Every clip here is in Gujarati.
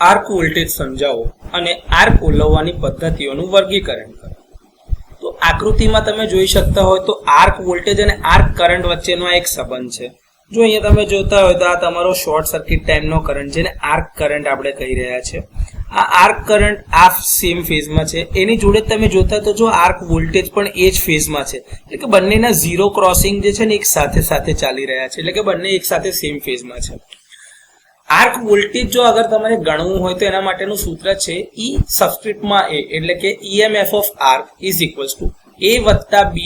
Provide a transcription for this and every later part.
આર્ક વોલ્ટેજ સમજાવો અને આર્ક ઓલવવાની પદ્ધતિઓનું વર્ગીકરણ કરો. તો આકૃતિમાં તમે જોઈ શકતા હોય તો આર્ક વોલ્ટેજ અને આર્ક કરંટ વચ્ચેનો એક સંબંધ છે. જો અહીંયા તમે જોતા હોય તો આ તમારો શોર્ટ સર્કિટ ટાઈમનો કરંટ જેને આર્ક કરંટ આપણે કહી રહ્યા છે. આ આર્ક કરંટ આ સેમ ફેઝમાં છે. એની જોડે તમે જોતા તો જો આર્ક વોલ્ટેજ પણ એ જ ફેઝમાં છે, એટલે કે બંનેના ઝીરો ક્રોસિંગ જે છે ને એક સાથે સાથે ચાલી રહ્યા છે, એટલે કે બંને એક સાથે સેમ ફેઝમાં છે. આર્ક વોલ્ટેજ જો અગર તમારે ગણવું હોય તો એના માટેનું સૂત્ર છે E સબસ્ક્રિપ્ટમાં A, એટલે કે EMF of arc is equals to A વત્તા B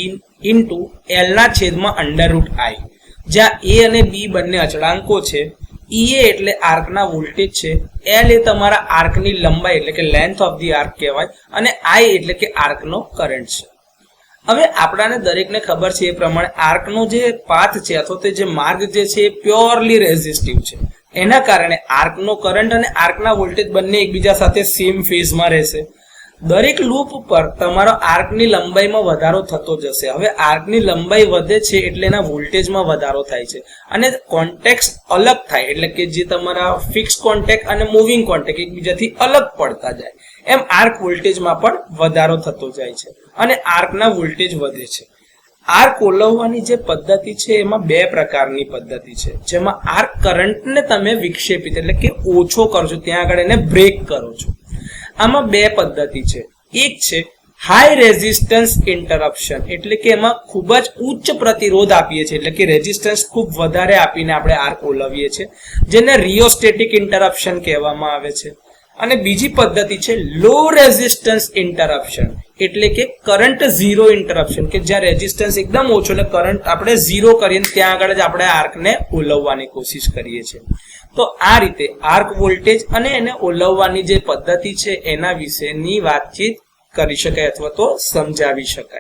ઇન્ટુ L ના છેદમાં √I, જ્યાં A અને B બંને અચળાંકો છે. EA એટલે આર્કના વોલ્ટેજ છે, L એ તમારા આર્કની લંબાઈ એટલે કે લેન્થ ઓફ ધી આર્ક કહેવાય, અને I એટલે કે આર્કનો કરંટ છે. હવે આપણાને દરેકને ખબર છે એ પ્રમાણે આર્કનો જે પાથ છે અથવા તો જે માર્ગ જે છે એ પ્યોરલી રેઝિસ્ટિવ છે. એના કારણે આર્કનો કરંટ અને આર્કના વોલ્ટેજ બંને એકબીજા સાથે સેમ ફેઝમાં રહેશે. દરેક લૂપ પર તમારો આર્કની લંબાઈમાં વધારો થતો જશે. હવે આર્કની લંબાઈ વધે છે એટલે એના વોલ્ટેજમાં વધારો થાય છે, અને કોન્ટેક્ટ અલગ થાય એટલે કે જે તમારા ફિક્સ કોન્ટેક્ટ અને મૂવિંગ કોન્ટેક્ટ એકબીજાથી અલગ પડતા જાય, એમ આર્ક વોલ્ટેજમાં પણ વધારો થતો જાય છે અને આર્કના વોલ્ટેજ વધે છે. આર્ક ઓલવવાની જે પદ્ધતિ છે એમાં બે પ્રકારની પદ્ધતિ છે, જેમાં આર્ક કરંટને તમે વિક્ષેપિત એટલે કે ઓછો કરો છો, ત્યાં આગળ એને બ્રેક કરો છો. આમાં બે પદ્ધતિ છે. એક છે હાઈ રેઝિસ્ટન્સ ઇન્ટરપ્શન, એટલે કે એમાં ખૂબ જ ઉચ્ચ પ્રતિરોધ આપીએ છીએ, એટલે કે રેઝિસ્ટન્સ ખૂબ વધારે આપીને આપણે આર્ક ઓલવીએ છીએ, જેને રિયોસ્ટેટિક ઇન્ટરપ્શન કહેવામાં આવે છે. અને બીજી પદ્ધતિ છે લો રેઝિસ્ટન્સ ઇન્ટરપ્શન, એટલે કે કરંટ ઝીરો ઇન્ટરપ્શન, કે જ્યાં રેઝિસ્ટન્સ એકદમ ઓછો એટલે કરંટ આપણે ઝીરો કરીને ત્યાં આગળ જ આપણે આર્કને ઓલવવાની કોશિશ કરીએ છીએ. તો આ રીતે આર્ક વોલ્ટેજ અને એને ઓલવવાની જે પદ્ધતિ છે એના વિશેની વાતચીત કરી શકાય અથવા તો સમજાવી શકાય.